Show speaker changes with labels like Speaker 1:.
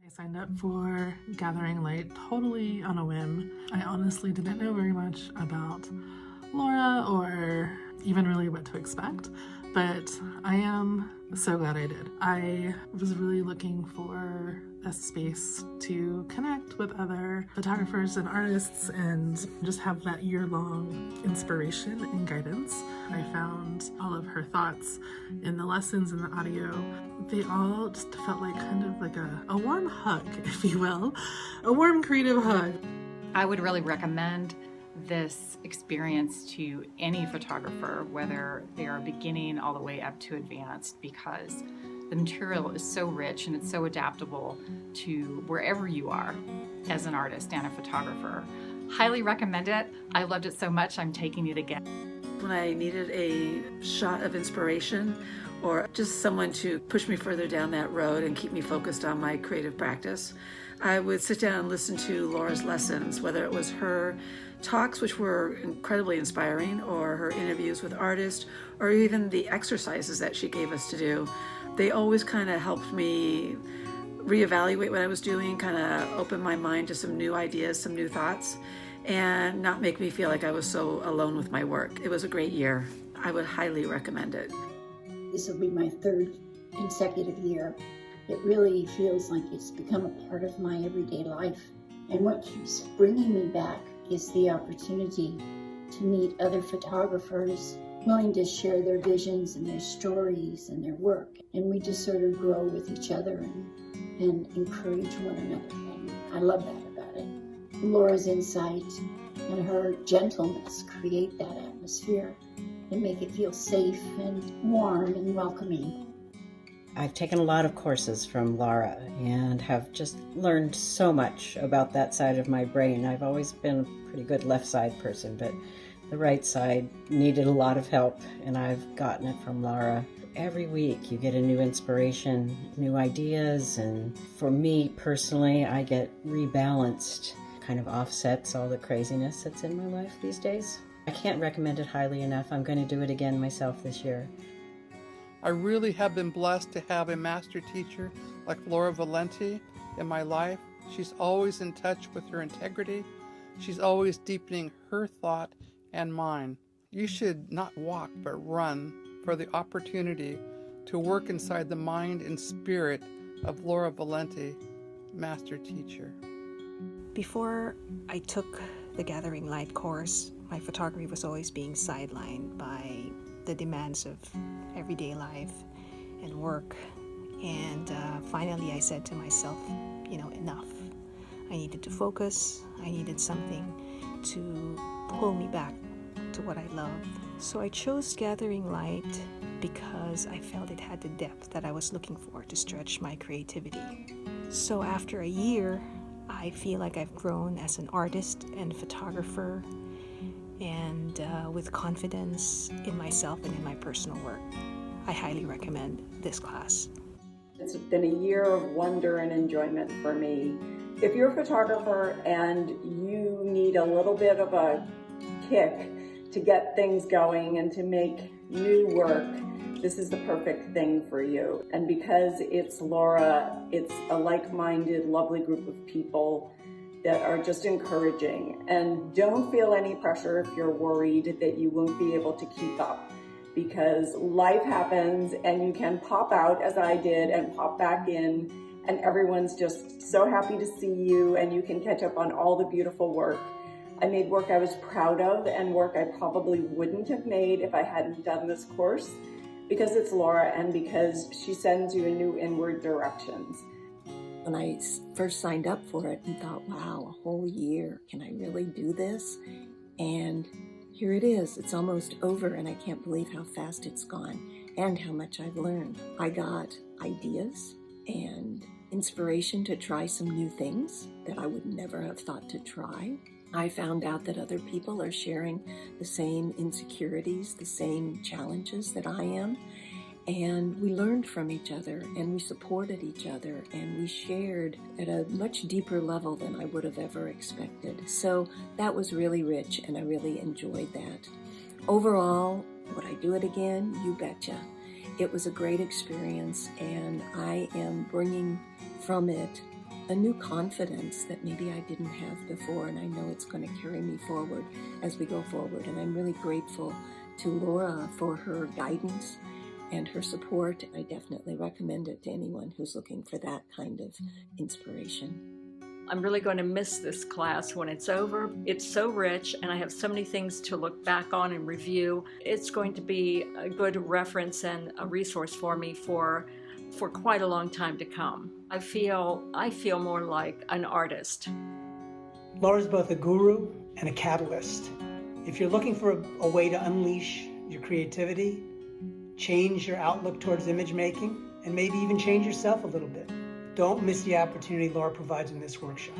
Speaker 1: I signed up for Gathering Light totally on a whim. I honestly didn't know very much about Laura or even really what to expect, but I am so glad I did. I was really looking for a space to connect with other photographers and artists and just have that year-long inspiration and guidance. I found all of her thoughts in the lessons and the audio. They all just felt like kind of like a warm hug, if you will, a warm creative hug.
Speaker 2: I would really recommend this experience to any photographer, whether they are beginning all the way up to advanced, because the material is so rich and it's so adaptable to wherever you are as an artist and a photographer. Highly recommend it. I loved it so much, I'm taking it again.
Speaker 3: When I needed a shot of inspiration or just someone to push me further down that road and keep me focused on my creative practice, I would sit down and listen to Laura's lessons, whether it was her talks, which were incredibly inspiring, or her interviews with artists, or even the exercises that she gave us to do. They always kind of helped me reevaluate what I was doing, kind of open my mind to some new ideas, some new thoughts, and not make me feel like I was so alone with my work. It was a great year. I would highly recommend it.
Speaker 4: This will be my third consecutive year. It really feels like it's become a part of my everyday life. And what keeps bringing me back is the opportunity to meet other photographers willing to share their visions and their stories and their work. And we just sort of grow with each other and encourage one another. And I love that about it. Laura's insight and her gentleness create that atmosphere and make it feel safe and warm and welcoming.
Speaker 5: I've taken a lot of courses from Laura and have just learned so much about that side of my brain. I've always been a pretty good left side person, but the right side needed a lot of help, and I've gotten it from Laura. Every week you get a new inspiration, new ideas, and for me personally, I get rebalanced, kind of offsets all the craziness that's in my life these days. I can't recommend it highly enough. I'm going to do it again myself this year.
Speaker 6: I really have been blessed to have a master teacher like Laura Valenti in my life. She's always in touch with her integrity. She's always deepening her thought and mine. You should not walk but run for the opportunity to work inside the mind and spirit of Laura Valenti, master teacher.
Speaker 7: Before I took the Gathering Light course, my photography was always being sidelined by the demands of everyday life and work. And finally I said to myself, enough. I needed to focus. I needed something to pull me back to what I love. So I chose Gathering Light because I felt it had the depth that I was looking for to stretch my creativity. So after a year, I feel like I've grown as an artist and photographer, and with confidence in myself and in my personal work. I highly recommend this class.
Speaker 8: It's been a year of wonder and enjoyment for me. If you're a photographer and you need a little bit of a kick to get things going and to make new work, this is the perfect thing for you. And because it's Laura, it's a like-minded, lovely group of people that are just encouraging. And don't feel any pressure if you're worried that you won't be able to keep up, because life happens and you can pop out, as I did, and pop back in, and everyone's just so happy to see you, and you can catch up on all the beautiful work. I made work I was proud of and work I probably wouldn't have made if I hadn't done this course, because it's Laura and because she sends you in new inward directions.
Speaker 9: When I first signed up for it and thought, wow, a whole year, can I really do this? And here it is, it's almost over, and I can't believe how fast it's gone and how much I've learned. I got ideas and inspiration to try some new things that I would never have thought to try. I found out that other people are sharing the same insecurities, the same challenges that I am. And we learned from each other, and we supported each other, and we shared at a much deeper level than I would have ever expected. So that was really rich, and I really enjoyed that. Overall, would I do it again? You betcha. It was a great experience, and I am bringing from it a new confidence that maybe I didn't have before, and I know it's going to carry me forward as we go forward. And I'm really grateful to Laura for her guidance and her support. I definitely recommend it to anyone who's looking for that kind of inspiration.
Speaker 10: I'm really going to miss this class when it's over. It's so rich, and I have so many things to look back on and review. It's going to be a good reference and a resource for me for quite a long time to come. I feel more like an artist.
Speaker 11: Laura's both a guru and a catalyst. If you're looking for a way to unleash your creativity, change your outlook towards image making, and maybe even change yourself a little bit, don't miss the opportunity Laura provides in this workshop.